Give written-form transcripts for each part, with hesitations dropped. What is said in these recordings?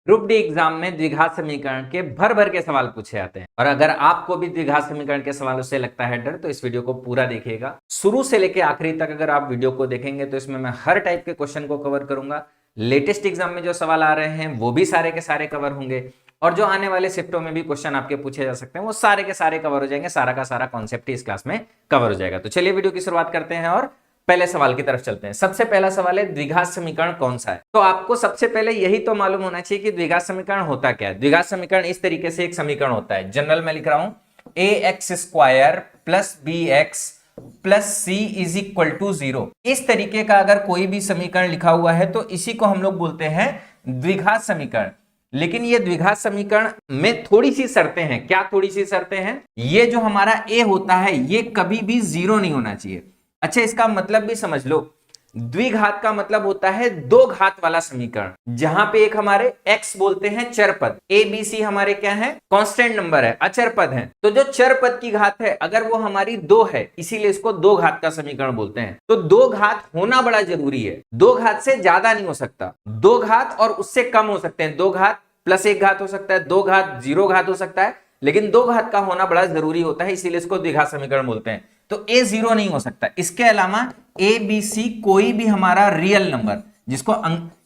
Group D exam में द्विघात समीकरण के भर भर के सवाल पूछे जाते हैं और अगर आपको भी द्विघात समीकरण के सवालों से लगता है डर तो इस वीडियो को पूरा देखिएगा शुरू से लेकर आखिरी तक। अगर आप वीडियो को देखेंगे तो इसमें मैं हर टाइप के क्वेश्चन को कवर करूंगा। लेटेस्ट एग्जाम में जो सवाल आ रहे हैं वो भी सारे के सारे कवर होंगे और जो आने वाले शिफ्टों में भी क्वेश्चन आपके पूछे जा सकते हैं वो सारे के सारे कवर हो जाएंगे। सारा का सारा कॉन्सेप्ट इस क्लास में कवर हो जाएगा। तो चलिए वीडियो की शुरुआत करते हैं और पहले सवाल की तरफ चलते हैं। सबसे पहला सवाल है द्विघात समीकरण कौन सा है। तो आपको सबसे पहले यही तो मालूम होना चाहिए कि द्विघात समीकरण होता क्या है। द्विघात समीकरण इस तरीके से एक समीकरण होता है, जनरल में लिख रहा हूं ax² plus bx plus c is equal to 0। इस तरीके का अगर कोई भी समीकरण लिखा हुआ है तो इसी को हम लोग बोलते हैं द्विघात समीकरण। लेकिन ये द्विघात समीकरण में थोड़ी सी शर्तें हैं। क्या थोड़ी सी शर्तें हैं? ये जो हमारा a होता है ये कभी भी 0 नहीं होना चाहिए। अच्छा, इसका मतलब भी समझ लो। द्विघात का मतलब होता है दो घात वाला समीकरण, जहां पे एक हमारे x बोलते हैं चर पद, a b c हमारे क्या है, कांस्टेंट नंबर है, अचर पद है। तो जो चर पद की घात है अगर वो हमारी 2 है, इसीलिए इसको दो घात का समीकरण बोलते हैं। तो दो घात होना बड़ा जरूरी है। दो घात से ज्यादा नहीं हो सकता, दो घात और उससे कम हो सकते हैं। दो घात प्लस एक घात हो सकता है, दो घात 0 घात हो सकता है, लेकिन दो घात का होना बड़ा जरूरी होता है, इसीलिए इसको द्विघात समीकरण बोलते हैं। तो a 0 नहीं हो सकता। इसके अलावा a b c कोई भी हमारा रियल नंबर, जिसको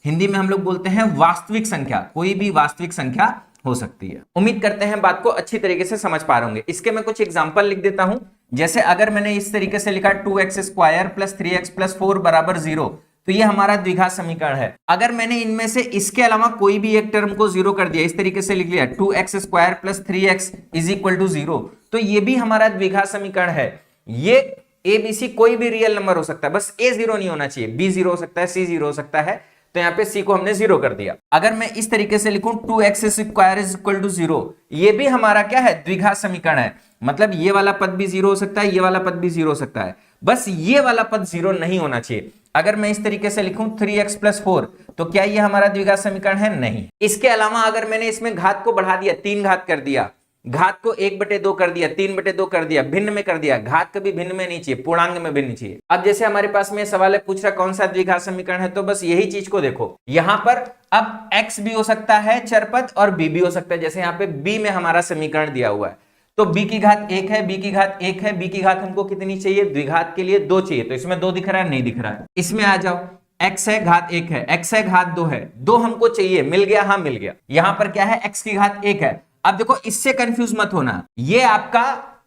हिंदी में हम लोग बोलते हैं वास्तविक संख्या, कोई भी वास्तविक संख्या हो सकती है। उम्मीद करते हैं बात को अच्छी तरीके से समझ पा रहे होंगे। इसके मैं कुछ एग्जांपल लिख देता हूं। जैसे अगर मैंने इस तरीके से लिखा 2x² प्लस 3x प्लस 4 बराबर 0, तो ये हमारा द्विघात समीकरण है। अगर मैंने इनमें से इसके अलावा कोई भी एक टर्म को 0 कर दिया, इस तरीके से लिख लिया 2x² plus 3x is equal to 0, तो ये भी हमारा द्विघात समीकरण है। ये a b c कोई भी रियल नंबर हो सकता है, बस a 0 नहीं होना चाहिए। b 0 हो सकता है, c 0 हो सकता है, तो यहाँ पे c को हमने 0 कर दिया। अगर मैं इस तरीके से लिखूं 2x² इज इक्वल टू 0, ये भी हमारा क्या है, द्विघात समीकरण है। मतलब ये वाला पद भी 0 हो सकता है, ये वाला पद भी 0 हो सकता है, बस ये वाला पद 0 नहीं होना चाहिए। अगर मैं इस तरीके से लिखूं 3x प्लस 4, तो क्या ये हमारा द्विघात समीकरण है? नहीं। इसके अलावा अगर मैंने इसमें घात को बढ़ा दिया, 3 घात कर दिया, घात को 1/2 कर दिया, 3/2 कर दिया, भिन्न में कर दिया। घात कभी भिन्न में नहीं चाहिए, पूर्णांक में भिन्न चाहिए। अब जैसे हमारे पास में सवाल है, पूछ रहा कौन सा द्विघात समीकरण है, तो बस यही चीज को देखो। यहां पर अब x भी हो सकता है चरपद और b भी हो सकता है। जैसे यहाँ पे b में हमारा समीकरण दिया हुआ है, तो b की घात 1 है, b की घात 1 है, b की घात हमको कितनी चाहिए? द्विघात के लिए 2 चाहिए। तो इसमें 2 दिख रहा है? नहीं दिख रहा है। इसमें आ जाओ, x है घात 1 है, x है घात 2 है, 2 हमको चाहिए, मिल गया? हाँ मिल गया। यहां पर क्या है, x की घात 1 है। अब देखो, इससे कंफ्यूज मत होना, ये आपका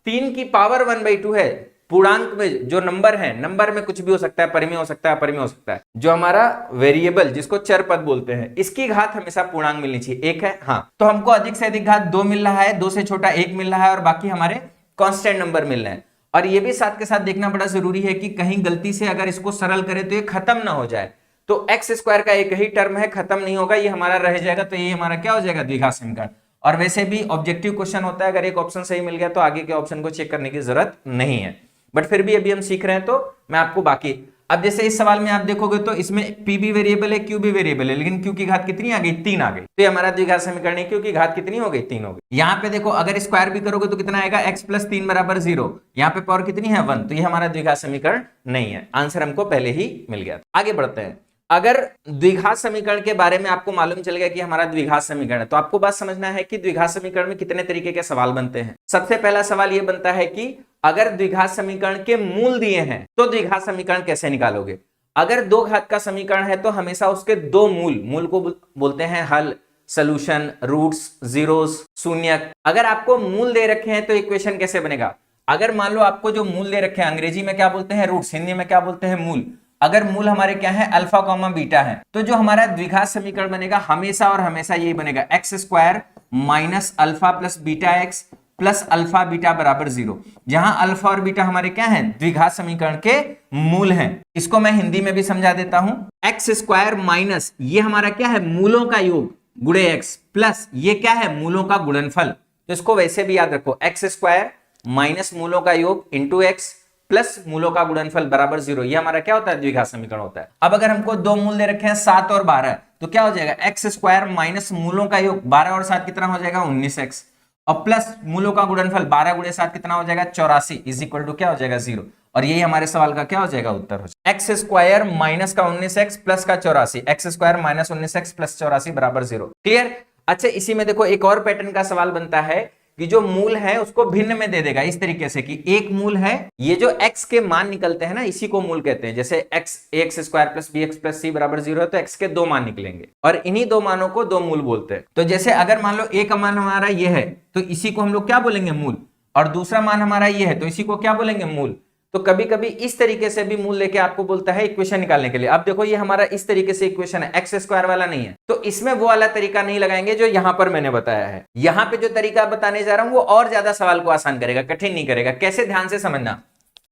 3 की पावर 1/2 है। पूर्णांक में जो नंबर है, नंबर में कुछ भी हो सकता है, परिमेय हो सकता है, अपरिमेय हो सकता है। जो हमारा वेरिएबल जिसको चर पद बोलते हैं, इसकी घात हमेशा पूर्णांक मिलनी चाहिए। 1 है, हाँ, तो हमको अधिक से अधिक घात 2 मिल रहा है, 2 से छोटा 1 मिल रहा है और बाकी हमारे कांस्टेंट नंबर मिल रहे हैं। और ये भी साथ के साथ देखना बड़ा जरूरी है कि कहीं गलती से अगर इसको सरल करें तो ये खत्म ना हो जाए। तो x² का एक ही टर्म है, खत्म नहीं होगा, ये हमारा रह जाएगा। तो ये हमारा क्या हो जाएगा, द्विघात समीकरण। और वैसे भी ऑब्जेक्टिव क्वेश्चन होता है, अगर एक ऑप्शन सही मिल गया तो आगे के ऑप्शन को चेक करने की जरूरत नहीं है। बट फिर भी अभी हम सीख रहे हैं तो मैं आपको बाकी, अब जैसे इस सवाल में आप देखोगे तो इसमें p भी वेरिएबल है, q भी वेरिएबल है, लेकिन q की घात कितनी आ गई? 3 आ गई। तो ये हमारा द्विघात समीकरण है। q की घात कितनी हो गई? 3 हो गई। यहाँ पे देखो, अगर स्क्वायर भी करोगे तो कितना आएगा? x प्लस 3 बराबर 0। यहाँ पे पावर कितनी है? 1। तो ये हमारा द्विघात समीकरण नहीं है। आंसर हमको पहले ही मिल गया। आगे बढ़ते हैं। अगर द्विघात समीकरण के बारे में आपको मालूम चल गया कि हमारा द्विघात समीकरण है, तो आपको बात समझना है कि द्विघात समीकरण में कितने तरीके के सवाल बनते हैं। सबसे पहला सवाल यह बनता है कि अगर द्विघात समीकरण के मूल दिए हैं तो द्विघात समीकरण कैसे निकालोगे। अगर दो घात का समीकरण है तो हमेशा उसके दो मूल को बोलते हैं हल, सॉल्यूशन, रूट्स, जीरोस, शून्यक। अगर आपको मूल दे रखे हैं तो इक्वेशन कैसे बनेगा? अगर मान लो आपको जो मूल दे रखे हैं, अंग्रेजी में क्या बोलते हैं? रूट्स, हिंदी में क्या बोलते हैं? मूल। अगर मूल हमारे क्या है? अल्फा कॉमा बीटा है, तो जो हमारा द्विघात समीकरण बनेगा हमेशा और हमेशा यही बनेगा, x² minus alpha plus beta x plus alpha beta बराबर 0। जहां अल्फा और बीटा हमारे क्या हैं? द्विघात समीकरण के मूल हैं। इसको मैं हिंदी में भी समझा देता हूं। x² माइनस ये हमारा क्या है? मूलों का योग गुणे x प्लस ये क्या है? मूलों का गुणनफल। तो इसको वैसे भी याद रखो, x² माइनस मूलों का योग इंटू x प्लस मूलों का गुणनफल बराबर 0। ये हमारा क्या होता है? द्विघात समीकरण होता है। अब अगर हमको दो मूल दे रखे हैं 7 और 12, तो क्या हो जाएगा? x² माइनस मूलों का योग 12 और 7 कितना हो जाएगा? 19x, और प्लस मूलों का गुणनफल 12 गुणे 7 कितना हो जाएगा? 84 इज इक्वल टू क्या हो जाएगा? 0। और यही हमारे सवाल का क्या हो जाएगा उत्तर हो जाएगा। एक्स स्क्वायर माइनस का 19x प्लस का 84, x square minus 19x plus 84 बराबर 0। क्लियर। अच्छा, इसी में देखो एक और पैटर्न का सवाल बनता है कि जो मूल है उसको भिन्न में दे देगा इस तरीके से कि एक मूल है, ये जो x के मान निकलते हैं ना इसी को मूल कहते हैं। जैसे x square plus b x plus c बराबर 0 है तो x के दो मान निकलेंगे और इन्हीं दो मानों को दो मूल बोलते हैं। तो जैसे अगर मान लो a का मान हमारा ये है तो इसी को हम लोग क्या बोलेंगे मूल, और दूसरा मान हमारा ये है तो इसी को क्या बोलेंगे मूल। तो कभी कभी इस तरीके से भी मूल लेके आपको बोलता है इक्वेशन निकालने के लिए। अब देखो ये हमारा इस तरीके से इक्वेशन है, एक्स स्क्वायर वाला नहीं है, तो इसमें वो वाला तरीका नहीं लगाएंगे जो यहां पर मैंने बताया है। यहां पे जो तरीका बताने जा रहा हूं वो और ज्यादा सवाल को आसान करेगा, कठिन नहीं करेगा। कैसे, ध्यान से समझना।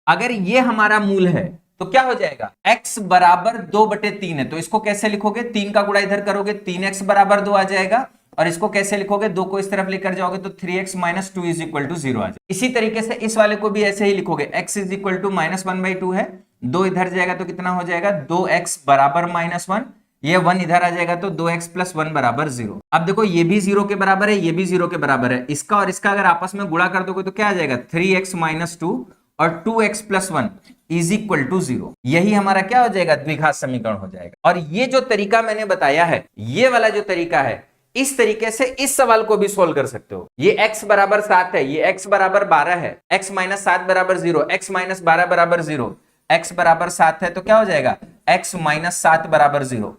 अगर ये हमारा मूल है तो क्या हो जाएगा, x बराबर 2/3 है तो इसको कैसे लिखोगे, 3 का गुणा इधर करोगे 3x बराबर 2 आ जाएगा, और इसको कैसे लिखोगे, 2 को इस तरफ लेकर जाओगे तो 3x minus 2 is equal to 0 आ जाएगा। इसी तरीके से इस वाले को भी ऐसे ही लिखोगे, x is equal to minus 1/2 है, 2 इधर जाएगा तो कितना हो जाएगा 2x बराबर -1, ये 1 इधर आ जाएगा तो 2x प्लस 1 बराबर 0। अब देखो ये भी 0 के बराबर है, ये भी 0 के बराबर है, इसका और इसका अगर आपस में गुणा कर दोगे तो क्या आ जाएगा 3x माइनस 2 और 2x plus 1 is equal to 0। यही हमारा क्या हो जाएगा, द्विघात समीकरण हो जाएगा। और ये जो तरीका मैंने बताया है, ये वाला जो तरीका है, इस तरीके से इस सवाल को भी सोल्व कर सकते हो। ये x बराबर 7 है, ये x बराबर 12 है, x माइनस 7 बराबर 0, x माइनस 12 बराबर 0, x बराबर 7 है तो क्या हो जाएगा x माइनस 7 बराबर 0,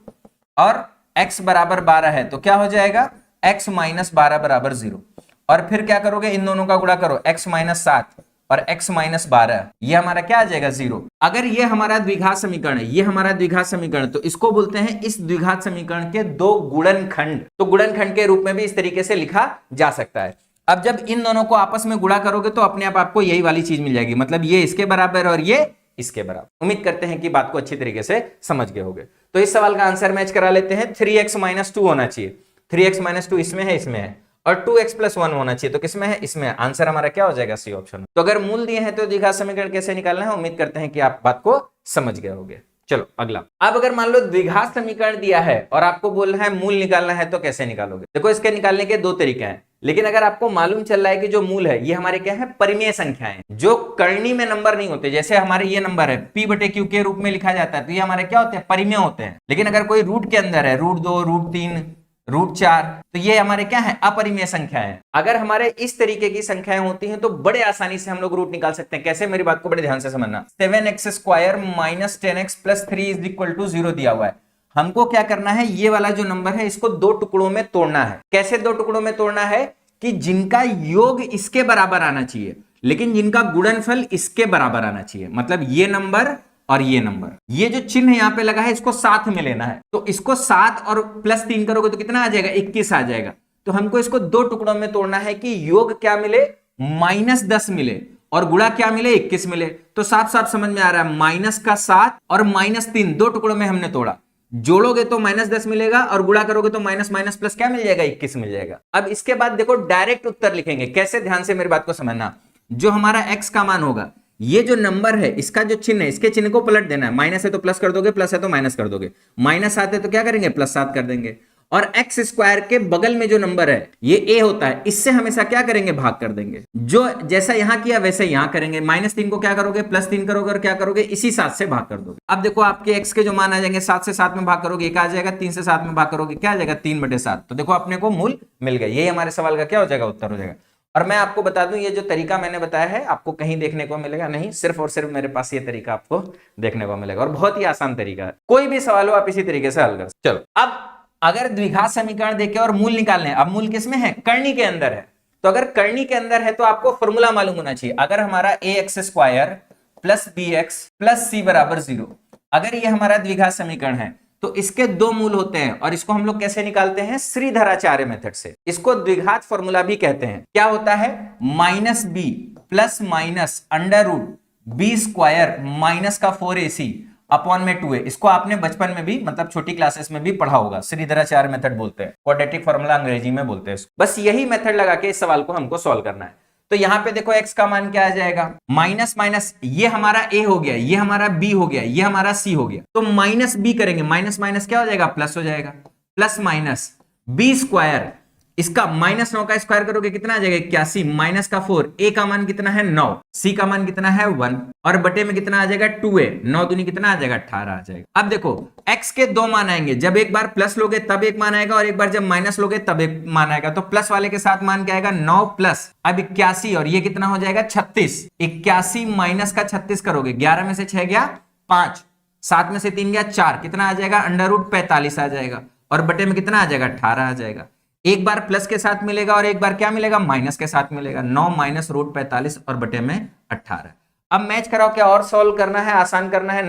और x बराबर 12 है तो क्या हो जाएगा x माइनस 12 बराबर 0। और फिर क्या करोगे, इन दोनों का गुणा करो, x माइनस 7 और x माइनस 12, ये हमारा क्या आ जाएगा 0। अगर ये हमारा द्विघात समीकरण है, ये हमारा द्विघात समीकरण, तो इसको बोलते हैं इस द्विघात समीकरण के दो गुणनखंड। तो गुणनखंड के रूप में भी इस तरीके से लिखा जा सकता है। अब जब इन दोनों को आपस में गुणा करोगे तो अपने आप आपको यही वाली चीज मिल जाएगी, मतलब ये इसके बराबर और ये इसके बराबर। उम्मीद करते हैं कि बात को अच्छी तरीके से समझ गए होंगे। तो इस सवाल का आंसर मैच करा लेते हैं, 3x माइनस 2 होना चाहिए, 3x माइनस 2 इसमें है, इसमें है, और 2x प्लस 1 होना चाहिए तो किसमें है, इसमें। आंसर हमारा क्या हो जाएगा, सी ऑप्शन। तो अगर मूल दिए हैं तो द्विघात समीकरण कैसे निकालना है, उम्मीद करते हैं कि आप बात को समझ गए होंगे। चलो अगला। अब अगर मान लो द्विघात समीकरण दिया है और आपको बोलना है मूल निकालना है तो कैसे निकालोगे। देखो इसके निकालने के दो तरीके हैं, लेकिन अगर आपको मालूम चल रहा है कि जो मूल है ये हमारे क्या है, परिमेय संख्याएं, जो करनी में नंबर नहीं होते। जैसे हमारे ये नंबर है p/q के रूप में लिखा जाता है तो ये हमारे क्या होते हैं, परिमेय होते हैं। लेकिन अगर कोई रूट के अंदर है, √2, √3, √4, तो ये हमारे क्या है, अपरिमेय संख्या है। अगर हमारे इस तरीके की संख्याएं होती हैं तो बड़े आसानी से हम लोग रूट निकाल सकते हैं। कैसे, मेरी बात को बड़े ध्यान से समझना। 7x square minus 10x plus 3 is equal to 0 दिया हुआ है। हमको क्या करना है, ये वाला जो नंबर है इसको दो टुकड़ों में तोड़ना है। कैसे दो टुकड़ों में तोड़ना है, कि जिनका योग इसके बराबर आना चाहिए लेकिन जिनका गुणनफल इसके बराबर आना चाहिए। मतलब ये नंबर और ये नंबर, ये जो चिन्ह यहां पे लगा है इसको साथ में लेना है। तो इसको 7 और प्लस 3 करोगे तो कितना आ जाएगा, 21 आ जाएगा। तो हमको इसको दो टुकड़ों में तोड़ना है कि योग क्या मिले, -10 मिले, और गुणा क्या मिले, 21 मिले। तो साफ साफ समझ में आ रहा है, -7 और -3 दो टुकड़ों में हमने तोड़ा। जोड़ोगे तो -10 मिलेगा और गुणा करोगे तो माइनस माइनस प्लस क्या मिल जाएगा, 21 मिल जाएगा। अब इसके बाद देखो डायरेक्ट उत्तर लिखेंगे। कैसे, ध्यान से मेरी बात को समझना। जो हमारा x का मान होगा, ये जो नंबर है इसका जो चिन्ह है, इसके चिन्ह को पलट देना है। माइनस है तो प्लस कर दोगे, प्लस है तो माइनस कर दोगे, -7 है तो क्या करेंगे, +7 कर देंगे। और x स्क्वायर के बगल में जो नंबर है ये a होता है, इससे हमेशा क्या करेंगे, भाग कर देंगे। जो जैसा यहां किया वैसे यहां करेंगे। -3 को क्या करोगे, +3 करोगे, और क्या करोगे, इसी 7 से भाग कर दोगे। अब देखो आपके x के जो मान आ जाएंगे, 7 से 7 में भाग करोगे 1 आ जाएगा, 3 से 7 में भाग करोगे क्या आ जाएगा, 3/7। तो देखो अपने को मूल मिल गया। यही हमारे सवाल का क्या हो जाएगा, उत्तर हो जाएगा। और मैं आपको बता दूं, ये जो तरीका मैंने बताया है आपको कहीं देखने को मिलेगा नहीं, सिर्फ और सिर्फ मेरे पास ये तरीका आपको देखने को मिलेगा, और बहुत ही आसान तरीका है। कोई भी सवाल हो आप इसी तरीके से हल कर। चलो, अब अगर द्विघात समीकरण देखे और मूल निकालने, अब मूल किसमें है, करनी के अंदर है। तो अगर करनी के अंदर है तो आपको फॉर्मूला मालूम होना चाहिए। अगर हमारा ax square plus bx plus c बराबर 0, अगर ये हमारा द्विघात समीकरण है तो इसके दो मूल होते हैं, और इसको हम लोग कैसे निकालते हैं, श्रीधराचार्य मेथड से। इसको द्विघात फॉर्मूला भी कहते हैं। क्या होता है, -b plus minus √b square minus का 4ac अपॉन में 2a। इसको आपने बचपन में भी, मतलब छोटी क्लासेस में भी पढ़ा होगा। श्रीधराचार्य मेथड बोलते हैं, क्वाड्रेटिक फार्मूला अंग्रेजी में बोलते हैं। बस यही मेथड लगा के इस सवाल को हमको सॉल्व करना है। तो यहां पे देखो x का मान क्या आ जाएगा, माइनस माइनस, ये हमारा a हो गया, ये हमारा b हो गया, ये हमारा c हो गया। तो -b करेंगे, माइनस माइनस क्या हो जाएगा, प्लस हो जाएगा, प्लस माइनस b स्क्वायर, इसका -9 का स्क्वायर करोगे कितना आ जाएगा 81, माइनस का 4, a का मान कितना है 9, c का मान कितना है 1 और बटे में कितना आ जाएगा 2a, 9 दूनी कितना आ जाएगा 18 आ जाएगा। अब देखो x के दो मान आएंगे, जब एक बार प्लस लोगे तब एक मान आएगा और एक बार जब माइनस लोगे तब एक मान आएगा। तो प्लस वाले के साथ मान क्या आएगा 9 प्लस अब 81 और ये कितना हो जाएगा 36, 81 माइनस का 36 करोगे, 11 में से 6 गया 5, 7 में से 3 गया 4, कितना आ जाएगा √45 आ जाएगा और बटे में कितना आ जाएगा 18 आ जाएगा। एक बार प्लस के साथ मिलेगा और एक बार क्या मिलेगा माइनस के साथ मिलेगा, 9 माइनस √45 और बटे में 18। अब मैच कराओ, क्या और सॉल्व करना है, आसान करना है?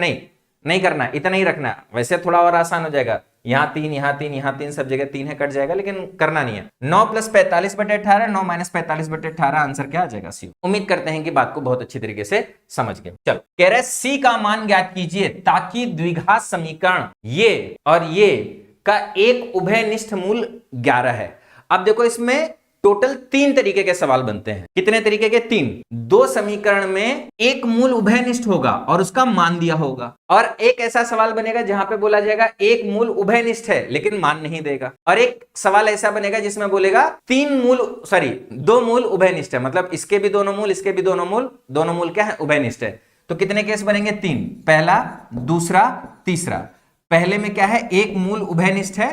नहीं करना है, इतना ही रखना है। वैसे थोड़ा और आसान हो जाएगा, यहाँ 3 यहाँ 3 यहाँ 3 सब जगह 3 है, कट जाएगा, लेकिन करना नहीं है। 9 + 45 बटे 18, 9 - 45 बटे 18, आंसर क्या आ जाएगा सी। उम्मीद करते हैं कि बात को बहुत अच्छी तरीके से समझ गए। चलो कह रहे सी का मान ज्ञात कीजिए ताकि द्विघात समीकरण ये और ये का एक उभयनिष्ठ मूल 11 है। अब देखो इसमें टोटल 3 तरीके के सवाल बनते हैं। कितने तरीके के? 3। दो समीकरण में एक मूल उभयनिष्ठ होगा और उसका मान दिया होगा, और एक ऐसा सवाल बनेगा जहां पे बोला जाएगा एक मूल उभयनिष्ठ है लेकिन मान नहीं देगा, और एक सवाल ऐसा बनेगा जिसमें बोलेगा दो मूल उभयनिष्ठ है, मतलब इसके भी दोनों मूल, इसके भी दोनों मूल क्या है? उभयनिष्ठ है। तो कितने केस बनेंगे? 3। पहला, दूसरा, तीसरा। पहले में क्या है? एक मूल उभयनिष्ठ है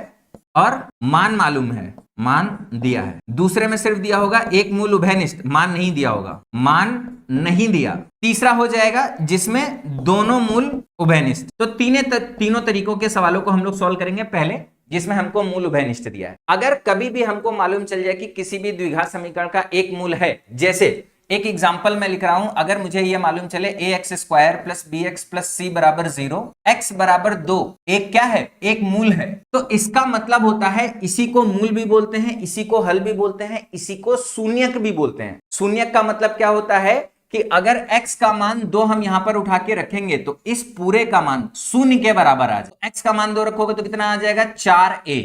और मान मालूम है, मान दिया है। दूसरे में सिर्फ दिया होगा एक मूल उभयनिष्ठ, मान नहीं दिया होगा, मान नहीं दिया। तीसरा हो जाएगा जिसमें दोनों मूल उभयनिष्ठ। तो तीनों तरीकों के सवालों को हम लोग सॉल्व करेंगे। पहले जिसमें हमको मूल उभयनिष्ठ दिया है। अगर कभी भी हमको मालूम चल जाए कि किसी भी द्विघात समीकरण का एक मूल है, जैसे एक एग्जाम्पल मैं लिख रहा हूं, अगर मुझे यह मालूम चले ax² + bx + c = 0, x = 2, एक क्या है? एक मूल है। तो इसका मतलब होता है इसी को मूल भी बोलते हैं, इसी को हल भी बोलते हैं, इसी को शून्यक भी बोलते हैं। शून्यक का मतलब क्या होता है कि अगर x का मान 2 हम यहां पर उठा के रखेंगे तो इस पूरे का मान 0 के बराबर आ जाए। x का मान 2 रखोगे तो कितना आ जाएगा? 4a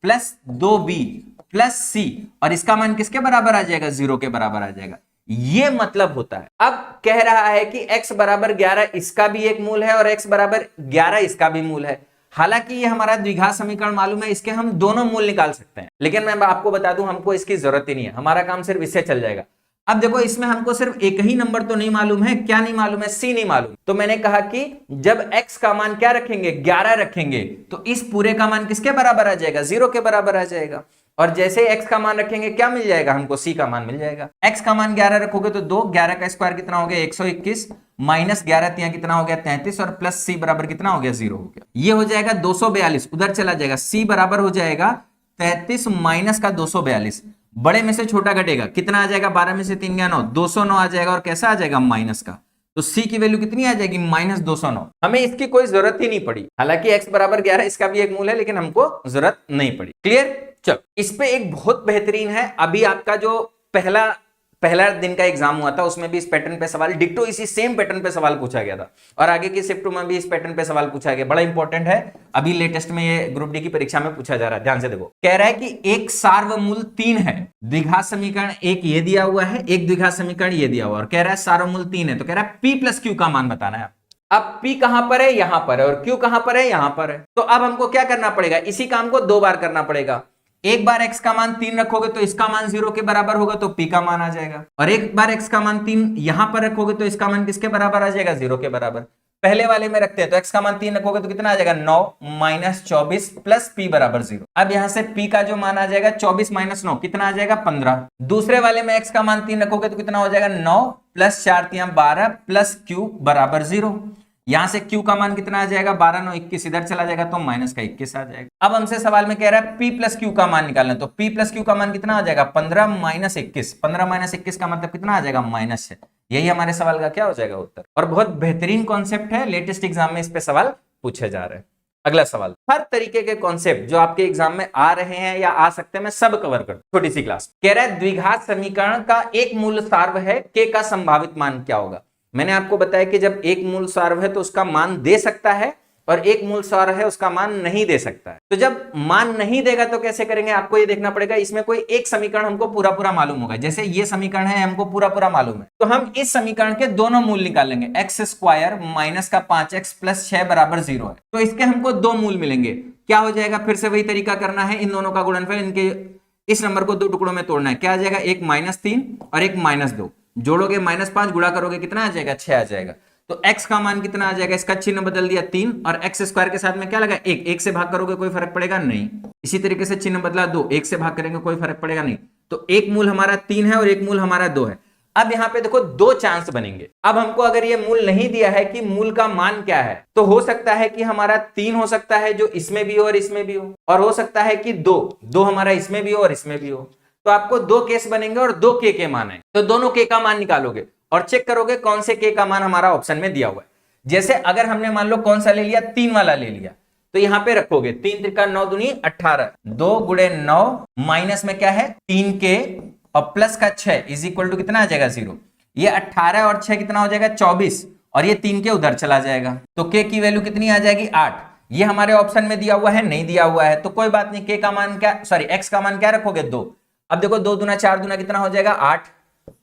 + 2b + c, और इसका मान किसके बराबर आ जाएगा? 0 के बराबर आ जाएगा। ये मतलब होता है। अब कह रहा है कि x = 11 इसका भी एक मूल है और x = 11 इसका भी मूल है। हालांकि ये हमारा द्विघात समीकरण मालूम है, इसके हम दोनों मूल निकाल सकते हैं, लेकिन मैं आपको बता दूं हमको इसकी जरूरत ही नहीं है, हमारा काम सिर्फ इससे चल जाएगा। अब देखो इसमें हमको सिर्फ एक ही नंबर तो नहीं मालूम है। क्या नहीं मालूम है? c नहीं मालूम। तो मैंने कहा कि जब x का मान क्या रखेंगे? 11 रखेंगे, तो इस पूरे का मान किसके बराबर आ जाएगा? 0 के बराबर आ जाएगा। और जैसे x का मान रखेंगे क्या मिल जाएगा हमको? c का मान मिल जाएगा। x का मान 11 रखोगे तो 2, 11 का स्क्वायर कितना हो गया? 121, -11 तिया कितना हो गया? 33, और प्लस c बराबर कितना हो गया? 0 हो गया। ये हो जाएगा 242, उधर चला जाएगा, c बराबर हो जाएगा 33 माइनस का 242। बड़े में से छोटा घटेगा, कितना आ जाएगा? 12 में से 3 गया 9, 209 आ जाएगा, और कैसा आ जाएगा? माइनस का। तो c की वैल्यू कितनी आ जाएगी? -209। हमें इसकी कोई जरूरत ही नहीं पड़ी, हालांकि x = 11 इसका भी एक मूल है, लेकिन हमको जरूरत नहीं पड़ी। क्लियर? चलो इस पे एक बहुत बेहतरीन है, अभी आपका जो पहला दिन का एग्जाम हुआ था उसमें भी इस पैटर्न पे सवाल, डिक्टो इसी सेम पैटर्न पे सवाल पूछा गया था, और आगे की शिफ्ट में भी इस पैटर्न पे सवाल पूछा गया। बड़ा इंपॉर्टेंट है, अभी लेटेस्ट में ये ग्रुप डी की परीक्षा में पूछा जा रहा है। ध्यान से देखो, कह रहा है कि एक सार्वमूल 3 है, द्विघात समीकरण एक ये दिया हुआ है, एक द्विघात समीकरण ये दिया हुआ, और कह रहा है सार्वमूल 3 है। तो कह रहा है p + q का मान बताना है। अब p कहां पर है? यहां पर है, और q कहां पर है? यहां पर है। तो अब हमको क्या करना पड़ेगा? इसी काम को 2 बार करना पड़ेगा। एक बार x का मान 3 रखोगे तो इसका मान 0 के बराबर होगा, तो p का मान आ जाएगा, और एक बार x का मान 3 यहां पर रखोगे तो इसका मान किसके बराबर आ जाएगा? 0 के बराबर। पहले वाले में रखते हैं तो x का मान 3 रखोगे तो कितना आ जाएगा? 9 - 24 + p = 0। अब यहां से p का जो मान आ जाएगा 24 - 9 कितना आ जाएगा? 15। दूसरे वाले में x का मान 3 रखोगे तो कितना हो जाएगा? 9 + 4 = 12 + q = 0। यहां से q का मान कितना आ जाएगा? 12 9 21, इधर चला जाएगा तो -21 आ जाएगा। अब हमसे सवाल में कह रहा है p + q का मान निकालना, तो p + q का मान कितना आ जाएगा? 15 - 21। 15 - 21 का मतलब कितना आ जाएगा? -6। यही हमारे सवाल का क्या हो जाएगा? उत्तर। और बहुत बेहतरीन कॉन्सेप्ट है, लेटेस्ट एग्जाम में इस पे सवाल पूछे जा रहे हैं। अगला सवाल, हर तरीके के कॉन्सेप्ट जो आपके एग्जाम में आ रहे हैं या आ सकते हैं मैं सब कवर कर छोटी सी क्लास। कह रहा है द्विघात समीकरण का एक मूल सार्व है, k का संभावित मान क्या होगा? मैंने आपको बताया कि जब एक मूल सार्व है तो उसका मान दे सकता है, और एक मूल सार्व है उसका मान नहीं दे सकता है। तो जब मान नहीं देगा तो कैसे करेंगे? आपको ये देखना पड़ेगा, इसमें कोई एक समीकरण हमको पूरा मालूम होगा। जैसे ये समीकरण है हमको पूरा मालूम है, तो हम इस समीकरण के दोनों मूल निकालेंगे। x² - 5x + 6 = 0 है, तो इसके हमको 2 मूल मिलेंगे। क्या हो जाएगा? फिर से वही तरीका करना है, इन दोनों का गुणनफल, इनके इस नंबर को दो टुकड़ों में तोड़ना है, क्या आ जाएगा, एक -3 और एक -2, जोड़ोगे -5 गुणा करोगे कितना आ जाएगा, 6 आ जाएगा। तो x का मान कितना आ जाएगा, इसका चिन्ह बदल दिया 3 और x स्क्वायर के साथ में क्या लगा 1, 1 से भाग करोगे कोई फर्क पड़ेगा नहीं। इसी तरीके से चिन्ह बदला 2, 1 से भाग करेंगे कोई फर्क पड़ेगा नहीं। तो एक मूल हमारा 3 है और एक मूल हमारा 2 है। अब यहाँ पे देखो दो चांस बनेंगे। अब हमको अगर ये मूल नहीं दिया है कि मूल का मान क्या है, तो हो सकता है कि हमारा 3 हो सकता है जो इसमें भी हो और इसमें भी हो, और हो सकता है कि 2 हमारा इसमें भी हो और इसमें भी हो। तो आपको दो केस बनेंगे और दो के मान है, तो दोनों के का मान निकालोगे और चेक करोगे कौन से के का मान हमारा ऑप्शन में दिया हुआ है। जैसे अगर हमने मान लो कौन सा ले लिया, 3 वाला ले लिया, तो यहां पे रखोगे 3 त्रिका 9 दूनी 18, 2 गुणे 9 माइनस में क्या है 3 के और प्लस का 6 इज इक्वल टू कितना आ जाएगा 0। ये 18 और 6 कितना हो जाएगा 24, और ये 3 के उधर चला जाएगा, तो के की वैल्यू कितनी आ जाएगी 8। ये हमारे ऑप्शन में दिया हुआ है, नहीं दिया हुआ है तो कोई बात नहीं, के का मान क्या, सॉरी एक्स का मान क्या रखोगे 2। अब देखो 2 दूना 4 दूना कितना हो जाएगा 8,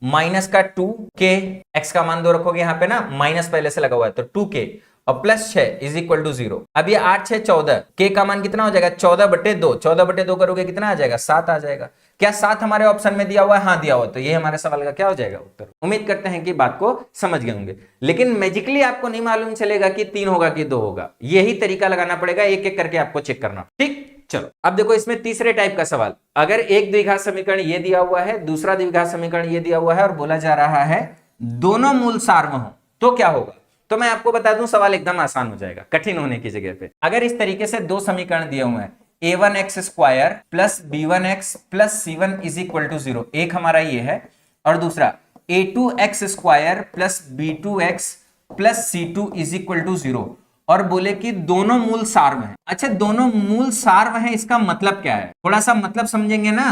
माइनस का 2 के, एक्स का मान 2 रखोगे यहाँ पे ना, माइनस पहले से लगा हुआ है तो 2 के और प्लस 6 इज इक्वल टू 0। अब ये 8 6 14, के का मान कितना हो जाएगा 14/2, 14/2 करोगे कितना आ जाएगा 7 आ जाएगा। क्या 7 हमारे ऑप्शन में दिया हुआ है, हाँ दिया हुआ, तो ये हमारे सवाल का क्या हो जाएगा उत्तर। उम्मीद करते हैं कि बात को समझ गए होंगे, लेकिन मैजिकली आपको नहीं मालूम चलेगा कि 3 होगा कि 2 होगा, यही तरीका लगाना पड़ेगा, एक एक करके आपको चेक करना, ठीक। चलो अब देखो इसमें तीसरे टाइप का सवाल, अगर एक द्विघात समीकरण ये दिया हुआ है, दूसरा द्विघात समीकरण ये दिया हुआ है और बोला जा रहा है दोनों मूल सार्वम हो, तो क्या होगा। तो मैं आपको बता दूं सवाल एकदम आसान हो जाएगा, कठिन होने की जगह पे। अगर इस तरीके से दो समीकरण दिए हुए हैं, a1x² plus b1x plus c1 is equal to 0, एक हमारा ये है, और दूसरा a2x² plus b2x plus c2 is equal to 0, और बोले कि दोनों मूल सार्व हैं। अच्छा, दोनों मूल सार्व हैं, इसका मतलब क्या है, थोड़ा सा मतलब समझेंगे ना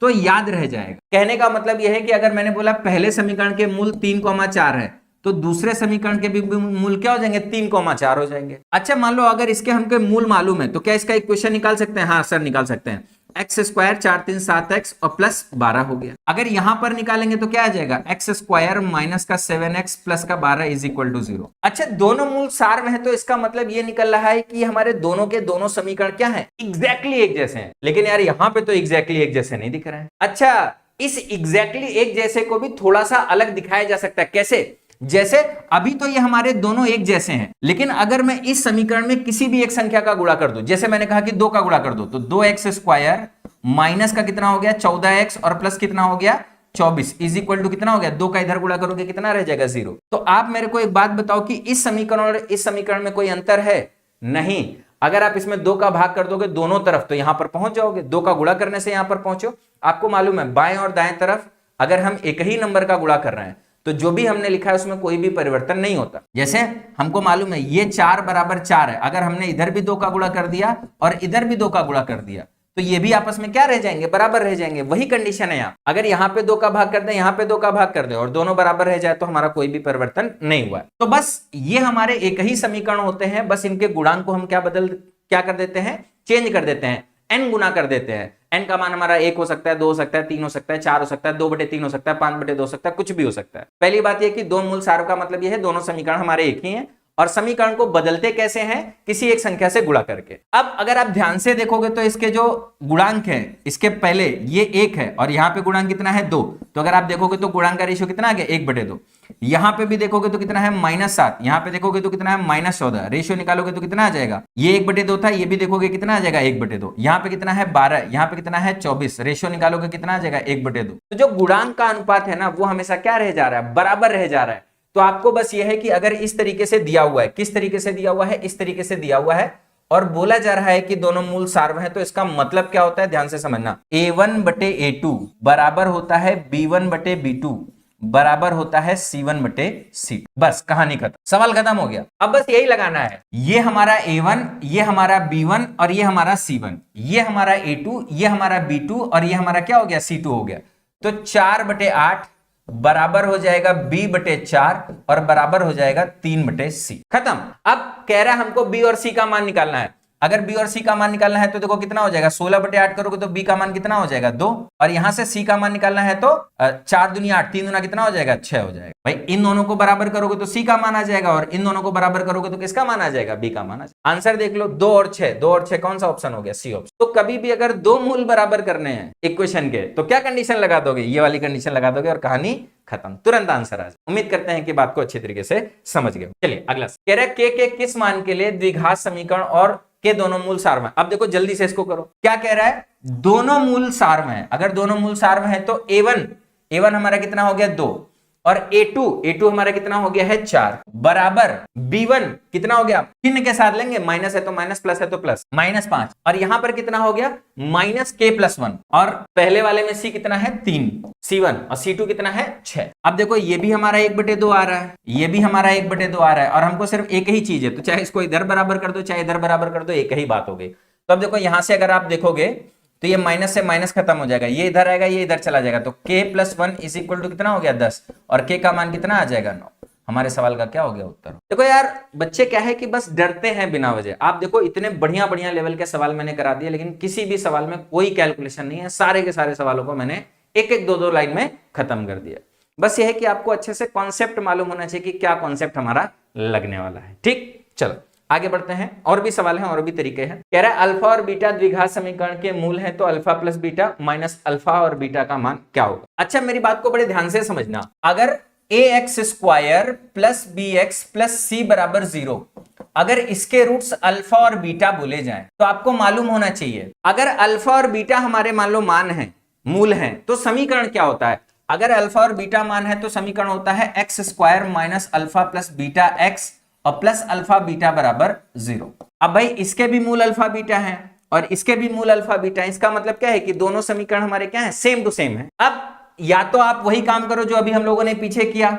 तो याद रह जाएगा। कहने का मतलब यह है कि अगर मैंने बोला पहले समीकरण के मूल 3,4 है, तो दूसरे समीकरण के भी मूल क्या हो जाएंगे 3,4 हो जाएंगे। अच्छा, मान लो अगर इसके हमके मूल मालूम है, तो क्या इसका इक्वेशन निकाल सकते हैं, हाँ सर निकाल सकते हैं, x² 4 3 7x और प्लस 12 हो गया। अगर यहां पर निकालेंगे तो क्या आ जाएगा x² माइनस का 7x प्लस का 12 इज इक्वल टू 0। अच्छा, दोनों मूल सार्व है, तो इसका मतलब ये निकल रहा है कि हमारे दोनों के दोनों समीकरण क्या है, एग्जैक्टली एक जैसे हैं। लेकिन यार यहाँ पे तो एग्जैक्टली एक जैसे नहीं दिख रहे हैं। अच्छा, इस एग्जैक्टली एक जैसे को भी थोड़ा सा अलग दिखाया जा सकता है, कैसे, जैसे अभी तो ये हमारे दोनों एक जैसे हैं, लेकिन अगर मैं इस समीकरण में किसी भी एक संख्या का गुणा कर दूं, जैसे मैंने कहा कि 2 का गुणा कर दो, तो 2x² माइनस का कितना हो गया 14x और प्लस कितना हो गया 24 इज इक्वल टू कितना हो गया 2 का इधर गुणा करोगे कितना रह जाएगा 0। तो आप मेरे को एक बात बताओ कि इस समीकरण और इस समीकरण में कोई अंतर है, नहीं। अगर आप इसमें 2 का भाग कर दोगे दोनों तरफ तो यहां पर पहुंच जाओगे, 2 का गुणा करने से यहां पर पहुंचो। आपको मालूम है बाएं और दाएं तरफ अगर हम एक ही नंबर का गुणा कर रहे हैं तो जो भी हमने लिखा है उसमें कोई भी परिवर्तन नहीं होता। जैसे हमको मालूम है ये 4 बराबर 4 है, अगर हमने इधर भी 2 का गुणा कर दिया और इधर भी 2 का गुणा कर दिया तो ये भी आपस में क्या रह जाएंगे, बराबर रह जाएंगे। वही कंडीशन है यहाँ, अगर यहाँ पे 2 का भाग कर दें, यहाँ पे 2 का भाग कर दें और दोनों बराबर रह जाए तो हमारा कोई भी परिवर्तन नहीं हुआ है। तो बस ये हमारे एक ही समीकरण होते हैं, बस इनके गुणांक को हम क्या कर देते हैं, चेंज कर देते हैं, n गुना कर देते हैं। n का मान हमारा 1 हो सकता है, 2 हो सकता है, 3 हो सकता है, 4 हो सकता है, 2/3 हो सकता है, 5/2 हो सकता है, कुछ भी हो सकता है। पहली बात यह कि दो मूल सार्व का मतलब यह है दोनों समीकरण हमारे एक ही हैं, और समीकरण को बदलते कैसे हैं, किसी एक संख्या से गुणा करके। अब अगर आप ध्यान से देखोगे तो इसके जो गुणांक है, इसके पहले ये 1 है और यहाँ पे गुणांक कितना है 2, तो अगर आप देखोगे तो गुणांक का रेशियो कितना आ गया 1/2। यहां पे भी देखोगे तो कितना है -7, यहां पे देखोगे तो कितना है -14, रेशियो निकालोगे तो कितना आ जाएगा, ये 1/2 था, ये भी देखोगे कितना आ जाएगा 1/2, यहां पे कितना है 12, यहां पे कितना है 24, रेशियो निकालोगे कितना आ जाएगा 1/2। तो जो गुणांक का अनुपात है ना वो हमेशा क्या रह जा रहा है, बराबर रह जा रहा है। तो आपको बस ये है कि अगर इस तरीके से दिया हुआ है, किस तरीके से दिया हुआ है, इस तरीके से दिया हुआ है और बोला जा रहा है कि दोनों मूल सार्व हैं, तो इसका मतलब क्या होता है ध्यान से समझना, a1/a2 बराबर होता है b1/b2 बराबर होता है c1/c। बस कहानी खत्म, सवाल खत्म हो गया। अब बस यही लगाना है, ये हमारा a1, ये हमारा b1 और ये हमारा c1, ये हमारा a2, ये हमारा b2 और ये हमारा क्या हो गया c2 हो गया। तो 4/8 बराबर हो जाएगा b/4 और बराबर हो जाएगा 3/c। खत्म। अब कह रहा है हमको b और c का मान निकालना है, अगर बी और सी का मान निकालना है तो देखो कितना हो जाएगा, 16/8 करोगे तो बी का मान कितना हो जाएगा 2, और यहां से सी का मान निकालना है तो 4 दूनी 8, 3 दूना कितना हो जाएगा 6 हो जाएगा। भाई इन दोनों को बराबर करोगे तो सी का मान आ जाएगा, और इन दोनों को बराबर करोगे तो किसका मान आ जाएगा, बी का मान आ जाएगा। आंसर देख लो, 2 और 6, 2 और 6 कौन सा ऑप्शन हो गया, सी ऑप्शन। तो कभी भी अगर दो मूल बराबर करने हैं इक्वेशन के तो क्या कंडीशन लगा दोगे, ये वाली कंडीशन लगा दोगे और कहानी खत्म, तुरंत आंसर आ जाए। उम्मीद करते हैं कि बात को अच्छी तरीके से समझ गए। चलिए अगला कह रहा है के किस मान के लिए द्विघात समीकरण और के दोनों मूल सार्वम है। अब देखो जल्दी से इसको करो, क्या कह रहा है, दोनों मूल सार्वम है। अगर दोनों मूल सार्वम है तो a1 हमारा कितना हो गया 2, और a2 हमारा कितना हो गया है 4, बराबर b1 कितना हो गया, चिन्ह के साथ लेंगे, माइनस है तो माइनस, प्लस है तो प्लस, -5, और यहां पर कितना हो गया -k+1, और पहले वाले में c कितना है 3, c1, और c2 कितना है 6। अब देखो ये भी हमारा 1/2 आ रहा है, ये भी हमारा 1/2 आ रहा है, और हमको सिर्फ एक ही चीज है, तो चाहे इसको इधर बराबर कर दो चाहे इधर बराबर कर दो, एक ही बात हो गई। तो अब देखो यहां से अगर आप देखोगे तो ये माइनस से माइनस खत्म हो जाएगा, ये इधर आएगा ये इधर चला जाएगा, तो k+1 = कितना हो गया 10, और k का मान कितना आ जाएगा 9। हमारे सवाल का क्या हो गया उत्तर। देखो यार बच्चे क्या है कि बस डरते हैं बिना वजह। आप देखो इतने बढ़िया बढ़िया लेवल के सवाल मैंने करा दिए, लेकिन किसी भी सवाल में कोई कैलकुलेशन नहीं है, सारे के सारे सवालों को मैंने एक एक दो लाइन में खत्म कर दिया। बस यह है कि आपको अच्छे से कॉन्सेप्ट मालूम होना चाहिए कि क्या कॉन्सेप्ट हमारा लगने वाला है। ठीक, चलो आगे बढ़ते हैं, और भी सवाल हैं और भी तरीके हैं। कह रहा है अल्फा और बीटा द्विघात समीकरण के मूल हैं, तो alpha plus beta minus alpha और बीटा का मान क्या होगा। अच्छा मेरी बात को बड़े ध्यान से समझना, अगर ax² plus bx plus c बराबर 0, अगर इसके रूट्स अल्फा और बीटा बोले जाएं तो आपको मालूम होना चाहिए, अगर अल्फा और बीटा हमारे मान लो मान है, मूल हैं, तो समीकरण क्या होता है। अगर अल्फा और बीटा मान है तो समीकरण होता है x² minus alpha plus beta x और प्लस अल्फा बीटा बराबर 0। अब भाई इसके भी मूल अल्फा बीटा है और इसके भी मूल अल्फा बीटा है, इसका मतलब क्या है कि दोनों समीकरण हमारे क्या है, सेम टू सेम है। अब या तो आप वही काम करो जो अभी हम लोगों ने पीछे किया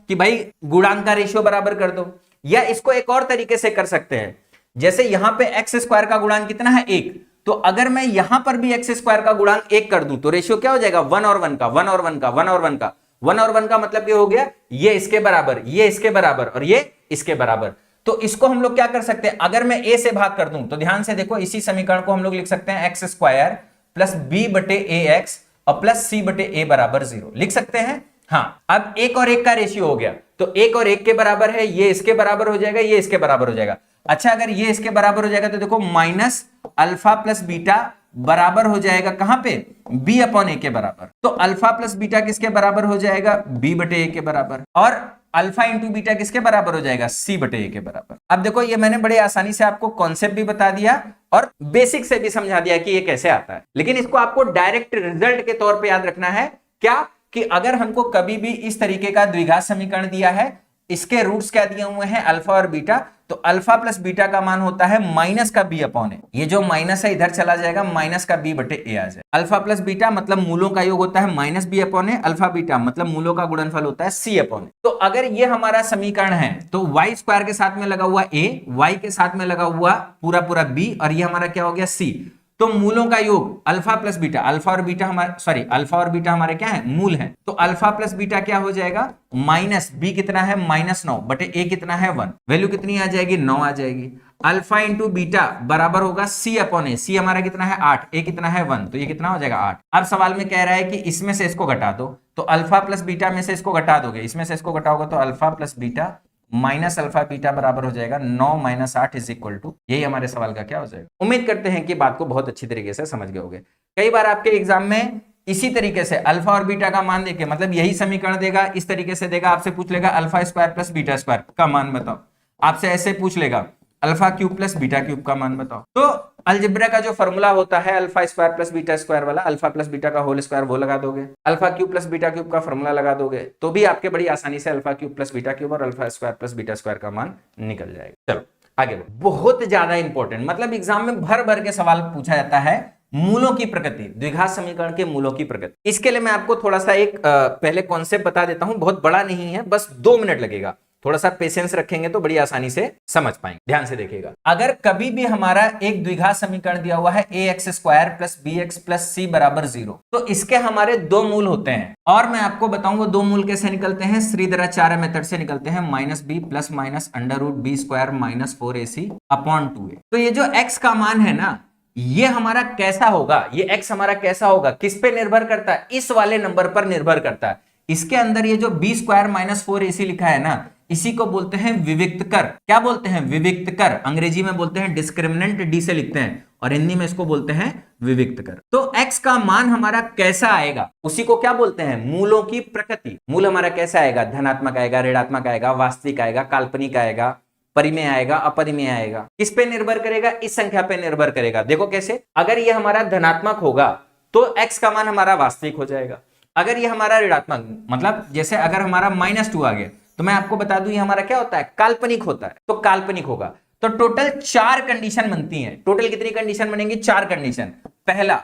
कि भाई गुणांक का रेशियो बराबर कर दो, या इसको एक और तरीके से कर सकते हैं, जैसे यहां पे x² का गुणांक कितना है 1, तो अगर मैं यहां पर भी x² का गुणांक 1 कर दूं तो रेशियो क्या हो जाएगा 1 और 1 का, 1 और 1 का, 1 और 1 का, 1 और 1 का मतलब ये हो गया ये इसके बराबर, ये इसके बराबर और ये इसके बराबर। तो इसको हम लोग क्या कर सकते हैं, अगर मैं a से भाग कर दूं तो ध्यान से देखो इसी समीकरण को हम लोग लिख सकते हैं x² प्लस b/ax और प्लस c/a बराबर 0 लिख सकते हैं। हाँ, अब 1 और 1 का रेशियो हो गया तो 1 और 1 के बराबर है, ये इसके बराबर हो जाएगा, ये इसके बराबर हो जाएगा। अच्छा अगर ये इसके बराबर हो जाएगा तो देखो माइनस अल्फा प्लस बीटा बराबर हो जाएगा कहां पे, b/a के बराबर। तो अल्फा प्लस बीटा किसके बराबर हो जाएगा, b/a के बराबर, और अल्फा इंटू बीटा किसके बराबर हो जाएगा, c/a के बराबर। अब देखो ये मैंने बड़े आसानी से आपको कॉन्सेप्ट भी बता दिया और बेसिक से भी समझा दिया कि ये कैसे आता है, लेकिन इसको आपको डायरेक्ट रिजल्ट के तौर पे याद रखना है। क्या कि अगर हमको कभी भी इस तरीके का द्विघात समीकरण दिया है, इसके रूट्स क्या दिए हुए हैं अल्फा और बीटा, तो अल्फा प्लस बीटा का मान होता है माइनस का b/a। ये जो माइनस है इधर चला जाएगा, माइनस का b/a आ जाएगा। अल्फा प्लस बीटा मतलब मूलों का योग होता है माइनस b/a, अल्फा बीटा मतलब मूलों का गुणनफल होता है c/a। तो अगर ये हमारा समीकरण है तो y² के साथ में लगा हुआ a, y के साथ में लगा हुआ पूरा पूरा b, और ये हमारा क्या हो गया c। तो मूलों का योग अल्फा प्लस बीटा, अल्फा और बीटा हमारे क्या है, मूल है। तो अल्फा प्लस बीटा क्या हो जाएगा, माइनस b कितना है -9/a कितना है 1, वैल्यू कितनी आ जाएगी 9 आ जाएगी। अल्फा इंटू बीटा बराबर होगा c/a, c हमारा कितना है 8, a कितना है 1, तो ये कितना हो जाएगा 8। अब सवाल में कह रहा है कि इसमें से इसको घटा दो, तो अल्फा प्लस बीटा में से इसको घटा दोगे, इसमें से इसको घटाओगे तो alpha plus beta minus alpha beta बराबर हो जाएगा 9 - 8 = यही हमारे सवाल का क्या हो जाएगा। उम्मीद करते हैं कि बात को बहुत अच्छी तरीके से समझ गए होंगे। कई बार आपके एग्जाम में इसी तरीके से अल्फा और बीटा का मान देके, मतलब यही समीकरण देगा, इस तरीके से देगा, आपसे पूछ लेगा अल्फा² प्लस बीटा² का मान बताओ, आपसे ऐसे पूछ लेगा अल्फा³ प्लस बीटा³ का मान बताओ। तो अलजेब्रा का जो फॉर्मूला होता है अल्फा² प्लस बीटा² वाला, अल्फा प्लस बीटा का होल स्क्वायर वो लगा दोगे, अल्फा³ प्लस बीटा³ का फॉर्मूला लगा दोगे, तो भी आपके बड़ी आसानी से अल्फा³ प्लस बीटा³ और अल्फा² प्लस बीटा² का मान निकल जाएगा। चलो आगे बहुत ज्यादा इंपॉर्टेंट, मतलब एग्जाम में भर भर के सवाल पूछा जाता है, मूलों की प्रकृति, द्विघात समीकरण के मूलों की प्रकृति। इसके लिए मैं आपको थोड़ा सा एक पहले कॉन्सेप्ट बता देता हूं, बहुत बड़ा नहीं है, बस 2 मिनट लगेगा। थोड़ा सा पेशेंस रखेंगे तो बड़ी आसानी से समझ पाएंगे। ध्यान से देखिएगा, अगर कभी भी हमारा एक द्विघात समीकरण दिया हुआ है ax² plus bx plus c बराबर 0, तो इसके हमारे दो मूल होते हैं और मैं आपको बताऊंगा दो मूल कैसे निकलते हैं। श्रीधराचार्य मेथड से निकलते हैं, -b plus minus √b² minus 4ac upon 2a। तो ये जो x का मान है ना, ये हमारा कैसा होगा, ये x हमारा कैसा होगा, किस पे निर्भर करता है, इस वाले नंबर पर निर्भर करता है। इसके अंदर ये जो b² माइनस 4ac लिखा है ना, इसी को बोलते हैं विविक्त कर। क्या बोलते हैं? विविक्त कर। अंग्रेजी में बोलते हैं डिस्क्रिमिनेंट, डी से लिखते हैं, और हिंदी में इसको बोलते हैं विविक्त कर। तो x का मान हमारा कैसा आएगा, उसी को क्या बोलते हैं? मूलों की प्रकृति। मूल हमारा कैसा आएगा? धनात्मक आएगा, ऋणात्मक आएगा, वास्तविक आएगा, काल्पनिक आएगा, परिमेय आएगा, अपरिमेय आएगा। किस पे निर्भर करेगा? इस संख्या पे निर्भर करेगा। देखो कैसे, अगर ये हमारा धनात्मक होगा तो x का मान हमारा वास्तविक हो जाएगा। अगर ये हमारा ऋणात्मक, मतलब जैसे अगर हमारा -2 आ गया, तो मैं आपको बता दूं ये हमारा क्या होता है? काल्पनिक होता है, तो काल्पनिक होगा। तो टोटल 4 कंडीशन बनती हैं। टोटल कितनी कंडीशन बनेंगी? 4 कंडीशन। पहला,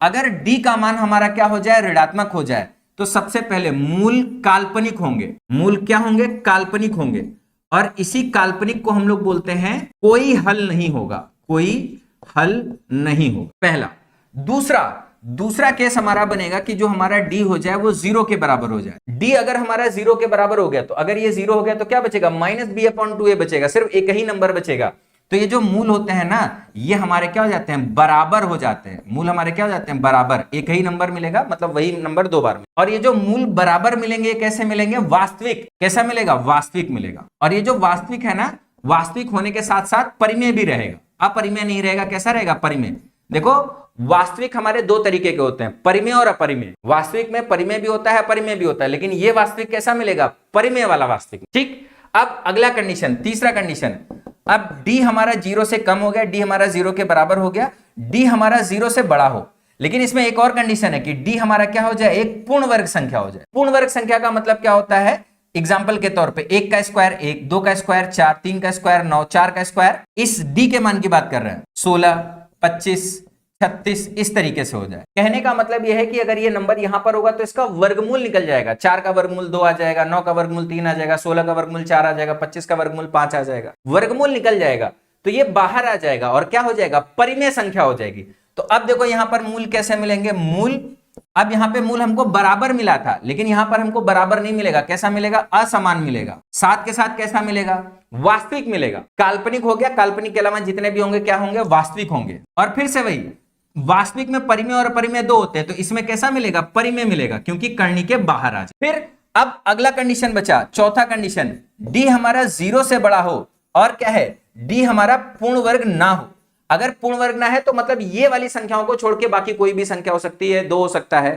अगर d का मान हमारा क्या हो जाए? ऋणात्मक हो जाए, तो सबसे पहले मूल काल्पनिक होंगे। मूल क्या होंगे? काल्पनिक होंगे, और इसी काल्पनिक को हम लोग बोलते हैं कोई हल नहीं होगा, कोई हल नहीं होगा, पहला। दूसरा केस हमारा बनेगा कि जो हमारा d हो जाए वो 0 के बराबर हो जाए। d अगर हमारा 0 के बराबर हो गया, तो अगर ये 0 हो गया तो क्या बचेगा? -b/2a बचेगा, सिर्फ एक ही नंबर बचेगा। तो ये जो मूल होते हैं ना, ये हमारे क्या हो जाते हैं? बराबर हो जाते हैं। मूल हमारे क्या हो जाते हैं? बराबर। एक ही नंबर मिलेगा, मतलब वही नंबर 2 बार में। और ये जो मूल बराबर मिलेंगे, कैसे मिलेंगे? वास्तविक। कैसा मिलेगा? वास्तविक मिलेगा। और ये जो वास्तविक है ना, वास्तविक होने के साथ साथ परिमेय भी रहेगा, अपरिमेय नहीं रहेगा। कैसा रहेगा? परिमेय। देखो, वास्तविक हमारे 2 तरीके के होते हैं, परिमेय और अपरिमेय। वास्तविक में परिमेय भी होता है, अपरिमेय भी होता है, लेकिन ये वास्तविक कैसा मिलेगा? परिमेय वाला वास्तविक। ठीक। अब अगला कंडीशन, तीसरा कंडीशन, अब d हमारा 0 से कम हो गया, d हमारा 0 के बराबर हो गया, d हमारा 0 से बड़ा हो। लेकिन इसमें एक और कंडीशन है कि d हमारा क्या हो जाए? एक पूर्ण वर्ग संख्या हो जाए। पूर्ण वर्ग संख्या का मतलब क्या होता है? एग्जाम्पल के तौर पे 1 का स्क्वायर 1, 2 का स्क्वायर 4, 3 का स्क्वायर 9, 4 का स्क्वायर, इस d के मान की बात कर रहे हैं, 16, 25, 36, इस तरीके से हो जाए। कहने का मतलब यह है कि अगर ये नंबर यहां पर होगा तो इसका वर्गमूल निकल जाएगा। 4 का वर्गमूल 2 आ जाएगा, 9 का वर्गमूल 3 आ जाएगा, 16 का वर्गमूल 4 आ जाएगा, 25 का वर्गमूल 5 आ जाएगा। वर्गमूल निकल जाएगा तो ये बाहर आ जाएगा और क्या हो जाएगा? परिमेय संख्या हो जाएगी। तो अब देखो यहां पर मूल कैसे मिलेंगे? मूल, अब यहां पे मूल हमको बराबर मिला था, लेकिन यहां पर हमको बराबर नहीं मिलेगा। कैसा मिलेगा? असमान मिलेगा। साथ के साथ कैसा मिलेगा? वास्तविक मिलेगा। काल्पनिक हो गया, काल्पनिक के अलावा जितने भी होंगे क्या होंगे? वास्तविक होंगे। और फिर से वही, वास्तविक में परिमेय और अपरिमेय 2 होते हैं, तो इसमें कैसा मिलेगा? परिमेय मिलेगा, क्योंकि करनी के बाहर आ जाए। फिर अब अगला कंडीशन बचा, चौथा कंडीशन, d हमारा 0 से बड़ा हो, और क्या है? d हमारा पूर्ण वर्ग ना हो। अगर पूर्ण वर्ग ना है तो मतलब ये वाली संख्याओं को छोड़ के बाकी कोई भी संख्या हो सकती है। 2 हो सकता है,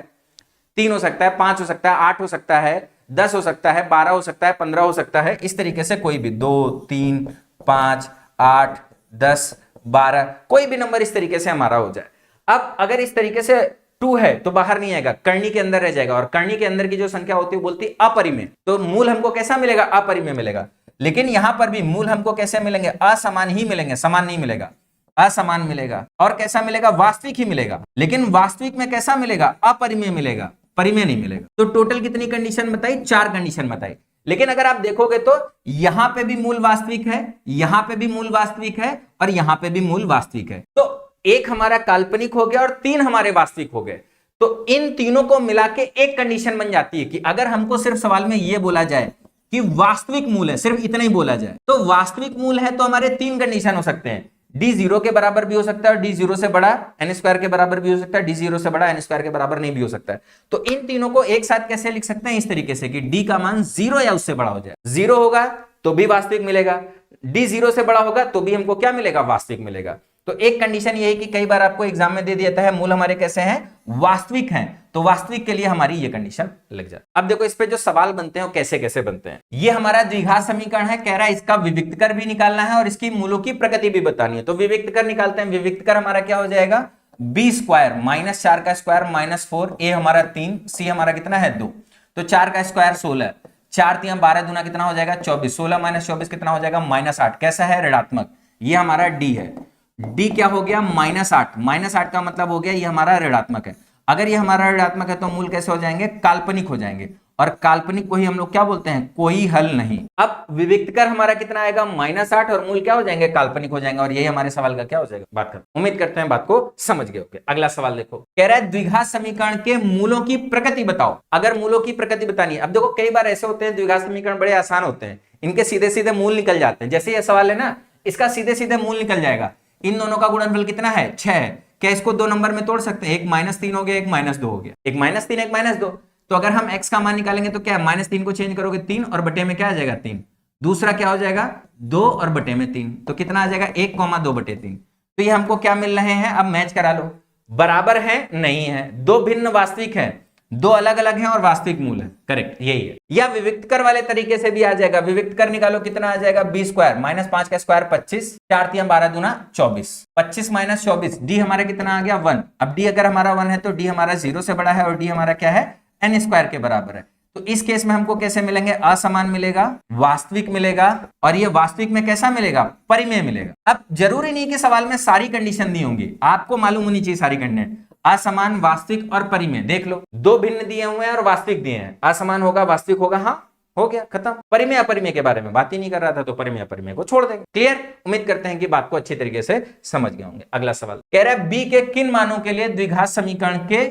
3 हो सकता है, 5 हो सकता है, 8 हो सकता है, 10 हो सकता है, 12 हो सकता है, 15 हो सकता है। इस तरीके से कोई भी 2, 3, 5, 8, 10, 12, कोई भी नंबर इस तरीके से हमारा हो जाए। अब अगर इस तरीके से 2 है तो बाहर नहीं आएगा, करनी के अंदर रह जाएगा, और करनी के अंदर की जो संख्या होती है बोलती है अपरिमेय। तो मूल हमको कैसा मिलेगा? अपरिमेय मिलेगा। लेकिन यहां पर भी मूल हमको कैसे मिलेंगे? असमान ही मिलेंगे, समान नहीं मिलेगा, असमान मिलेगा। और कैसा मिलेगा? वास्तविक ही मिलेगा। लेकिन वास्तविक में कैसा मिलेगा? अपरिमेय मिलेगा, परिमेय नहीं मिलेगा। तो टोटल कितनी कंडीशन बताई? 4 कंडीशन बताई। लेकिन अगर आप देखोगे तो यहां पे भी मूल वास्तविक है, यहां पे भी मूल वास्तविक है, और यहां पे भी मूल वास्तविक है। तो एक हमारा काल्पनिक हो गया और 3 हमारे वास्तविक हो गए। तो इन तीनों को मिला के एक कंडीशन बन जाती है कि अगर हमको सिर्फ सवाल में यह बोला जाए कि वास्तविक मूल है, सिर्फ इतना ही बोला जाए, तो वास्तविक मूल है तो हमारे 3 कंडीशन हो सकते हैं। d 0 के बराबर भी हो सकता है, और d 0 से बड़ा n² के बराबर भी हो सकता है, d 0 से बड़ा n² के बराबर नहीं भी हो सकता है। तो इन तीनों को एक साथ कैसे लिख सकते हैं? इस तरीके से कि d का मान 0 या उससे बड़ा हो जाए। 0 होगा तो भी वास्तविक मिलेगा, d 0 से बड़ा होगा तो भी हमको क्या मिलेगा? वास्तविक मिलेगा। तो एक कंडीशन ये है कि कई बार आपको एग्जाम में दे दिया है मूल हमारे कैसे हैं? वास्तविक हैं, तो वास्तविक के लिए हमारी ये कंडीशन लग जाए। अब देखो इस पे जो सवाल बनते हैं वो कैसे कैसे बनते हैं। ये हमारा द्विघात समीकरण है, कह रहा है इसका विविक्त कर भी निकालना है और इसकी मूलों की प्रकृति भी बतानी है। तो विविक्त कर निकालते हैं। विविक्त कर हमारा क्या हो जाएगा? b² -4 का स्क्वायर -4, a हमारा 3, c हमारा कितना है? 2। तो 4 का स्क्वायर 16, 4 3 12 दूना कितना हो जाएगा? 24, 16 - 24 कितना हो जाएगा? -8। कैसा है? ऋणात्मक। ये हमारा d है। d क्या हो गया? -8। -8 का मतलब हो गया ये हमारा ऋणात्मक है। अगर ये हमारा ऋणात्मक है तो मूल कैसे हो जाएंगे? काल्पनिक हो जाएंगे। और काल्पनिक को ही हम लोग क्या बोलते हैं, कोई हल नहीं। अब विविक्त कर हमारा कितना आएगा, -8, और मूल क्या हो जाएंगे, काल्पनिक हो जाएंगे। और यही हमारे सवाल का क्या हो जाएगा, बात कर। उम्मीद करते हैं बात को समझ गए होंगे। अगला सवाल देखो, कह रहा है द्विघात समीकरण के मूलों की प्रकृति बताओ। अगर मूलों की प्रकृति बतानी है, अब देखो कई बार ऐसे होते हैं द्विघात समीकरण बड़े आसान होते हैं, इनके सीधे सीधे मूल निकल जाते हैं। जैसे ये सवाल है ना, इसका सीधे सीधे मूल निकल जाएगा। इन दोनों का गुणनफल कितना है, 6 है। क्या इसको 2 नंबर में तोड़ सकते हैं, एक -3 हो गया, एक -2 हो गया, एक -3 एक -2। तो अगर हम x का मान निकालेंगे तो क्या है, -3 को चेंज करोगे 3 और बटे में क्या आ जाएगा 3। दूसरा क्या हो जाएगा 2 और बटे में 3, तो कितना आ जाएगा 1,2/3। तो ये हमको क्या मिल रहे हैं, अब मैच करा लो। बराबर है, नहीं है, दो भिन्न वास्तविक है, दो अलग अलग हैं और वास्तविक मूल है, करेक्ट यही है। या विविक्त कर वाले तरीके से भी आ जाएगा। विविक्त कर निकालो, कितना आ जाएगा b² -5 का स्क्वायर 25, 4 × 12 × 24, 25 - 24, d हमारा कितना आ गया 1। अब d अगर हमारा 1 है तो d हमारा 0 से बड़ा है और d हमारा क्या है, n² के बराबर है। तो इस केस में हमको कैसे मिलेंगे, असमान मिलेगा, वास्तविक मिलेगा, और ये वास्तविक में कैसा मिलेगा, परिमेय मिलेगा। अब जरूरी नहीं कि सवाल में सारी कंडीशन दी होंगी, आपको मालूम होनी चाहिए सारी कंडीशन। असमान, वास्तविक और परिमेय देख लो, दो भिन्न दिए हुए हैं और वास्तविक दिए हैं। असमान होगा, वास्तविक होगा, हाँ हो गया, खत्म। परिमेय अपरिमेय के बारे में बात ही नहीं कर रहा था, तो परिमेय अपरिमेय को छोड़ देंगे। क्लियर, उम्मीद करते हैं कि बात को अच्छी तरीके से समझ गए होंगे। अगला सवाल कह रहा है b के किन मानों के लिए द्विघात समीकरण के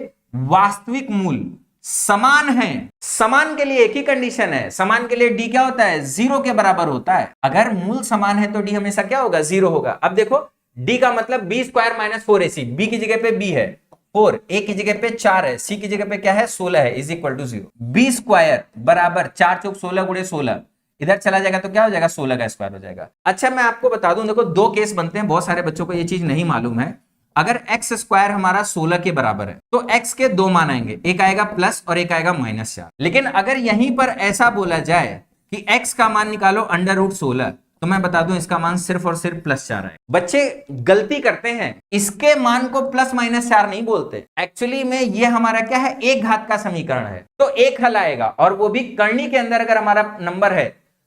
वास्तविक मूल समान है। समान के लिए एक ही कंडीशन है, समान के लिए d क्या होता है, 0 के बराबर होता है। अगर मूल समान है तो d हमेशा क्या होगा, 0 होगा। अब देखो d का मतलब b² - 4ac, b की जगह पे b है 4, a की जगह पे 4 है, c की जगह पे क्या है 16 है, = 0। b² बराबर 4 × 16 × 16, इधर चला जाएगा तो क्या हो जाएगा, 16 का स्क्वायर हो जाएगा। अच्छा मैं आपको बता दूं, देखो दो केस बनते हैं, बहुत सारे बच्चों को ये चीज नहीं मालूम है। अगर x² हमारा 16 के बराबर है तो x के दो मान आएंगे, एक आएगा प्लस और एक आएगा -4। लेकिन अगर यहीं पर ऐसा बोला जाए कि x का मान निकालो √16, तो मैं बता दूं इसका मान सिर्फ और सिर्फ +4 है। बच्चे गलती करते हैं, इसके मान को +-4 नहीं बोलते। एक्चुअली में ये हमारा क्या है, एक घात का समीकरण है, तो एक हल आएगा, और वो भी करनी के अंदर अगर हमारा नंबर है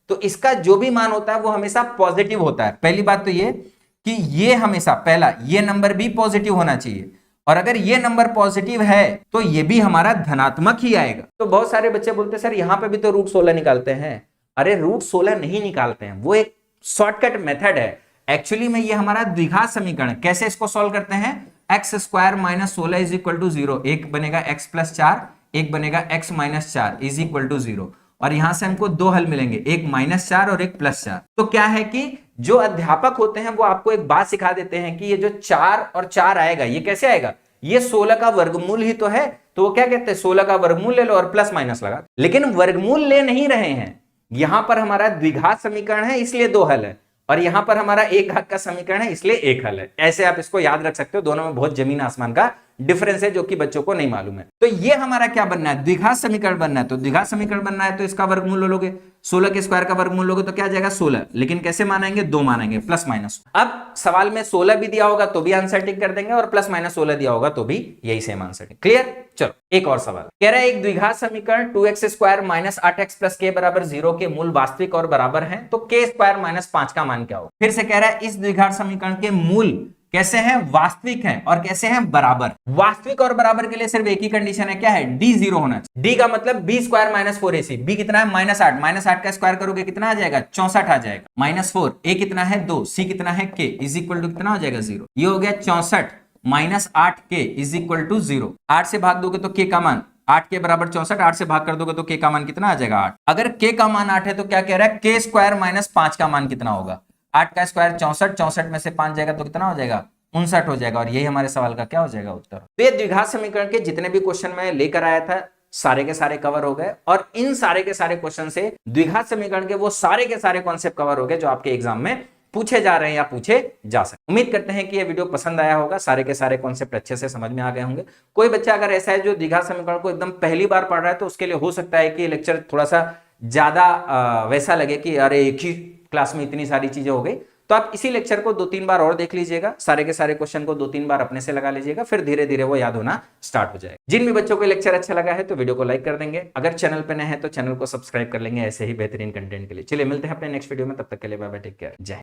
तो इसका जो भी मान होता है वो हमेशा पॉजिटिव होता है। पहली बात तो ये कि ये हमेशा पहला ये नंबर भी पॉजिटिव होना चाहिए, और अगर ये नंबर पॉजिटिव है तो ये भी हमारा धनात्मक ही आएगा। तो बहुत सारे बच्चे बोलते हैं सर यहाँ पे भी तो √16 निकालते हैं। अरे √16 नहीं निकालते हैं, वो एक शॉर्टकट मेथड है। एक्चुअली में ये हमारा द्विघात समीकरण, कैसे इसको सॉल्व करते हैं, x² - 16 = 0, एक बनेगा x + 4, एक बनेगा x - 4 = 0, और यहां से हमको दो हल मिलेंगे, एक -4 और एक +4। तो क्या है कि जो अध्यापक होते हैं वो आपको एक बात सिखा देते हैं कि ये जो 4 और 4 आएगा, ये कैसे आएगा, ये 16 का वर्गमूल ही तो है। तो वो क्या कहते हैं, 16 का वर्गमूल ले लो और +- लगा। लेकिन वर्गमूल ले नहीं रहे हैं, यहां पर हमारा द्विघात समीकरण है इसलिए दो हल है, और यहां पर हमारा एक घात का समीकरण है इसलिए एक हल है। ऐसे आप इसको याद रख सकते हो, दोनों में बहुत जमीन आसमान का डिफरेंस है जो कि बच्चों को नहीं मालूम है। तो ये हमारा क्या बनना है, द्विघात समीकरण बनना है। तो द्विघात समीकरण बनना है तो इसका वर्गमूल लोगे, 16 के स्क्वायर का वर्गमूल लोगे तो क्या आ जाएगा 16, लेकिन कैसे मानेंगे, दो मानेंगे, +-। अब सवाल में 16 भी दिया होगा तो भी आंसर टिक कर देंगे, और +-16 दिया होगा तो भी यही सेम आंसर टिक। क्लियर, चलो एक और सवाल कह रहा है एक द्विघात समीकरण 2x² - 8x + k = 0 के मूल वास्तविक और बराबर हैं, तो k² - 5 का मान क्या होगा। फिर से कह रहा है इस द्विघात समीकरण के मूल कैसे हैं, वास्तविक हैं, और कैसे हैं, बराबर। वास्तविक और बराबर के लिए सिर्फ एक ही कंडीशन है, क्या है, d 0 होना चाहिए। d का मतलब b² - 4ac, b कितना है -8, -8 का स्क्वायर करोगे कितना आ जाएगा, 64 आ जाएगा, -4, a कितना है 2, c कितना है k = कितना हो जाएगा 0। ये हो गया 64 - 8k = 0। 8 से भाग दोगे तो k का मान 8 के बराबर 64, 8 से भाग कर दोगे तो k का मान कितना आ जाएगा 8। अगर k का मान 8 है तो क्या कह रहा है, k² - 5 का मान कितना होगा, 8 का स्क्वायर 64, 64 में से 5 जाएगा तो कितना हो जाएगा, 59 हो जाएगा, और यही हमारे सवाल का क्या हो जाएगा उत्तर। तो ये द्विघात समीकरण के जितने भी क्वेश्चन मैं लेकर आया था सारे के सारे कवर हो गए, और इन सारे के सारे क्वेश्चन से द्विघात समीकरण के वो सारे के सारे कॉन्सेप्ट कवर हो गए जो आपके एग्जाम में पूछे जा रहे हैं या पूछे जा सकते। उम्मीद करते हैं कि ये वीडियो पसंद आया होगा, सारे के सारे कॉन्सेप्ट अच्छे से समझ में आ गए होंगे। कोई बच्चा अगर ऐसा है जो द्विघात समीकरण को एकदम पहली बार पढ़ रहा है तो उसके लिए हो सकता है कि लेक्चर थोड़ा सा ज्यादा वैसा लगे कि अरे एक ही क्लास में इतनी सारी चीजें हो गई। तो आप इसी लेक्चर को 2-3 बार और देख लीजिएगा, सारे के सारे क्वेश्चन को 2-3 बार अपने से लगा लीजिएगा, फिर धीरे धीरे वो याद होना स्टार्ट हो जाएगा। जिन भी बच्चों को लेक्चर अच्छा लगा है तो वीडियो को लाइक कर देंगे, अगर चैनल पे नए हैं तो चैनल को सब्सक्राइब कर लेंगे ऐसे ही बेहतरीन कंटेंट के लिए। चलिए मिलते हैं अपने नेक्स्ट वीडियो में, तब तक के लिए बाय बाय, टेक केयर, जय हिंद।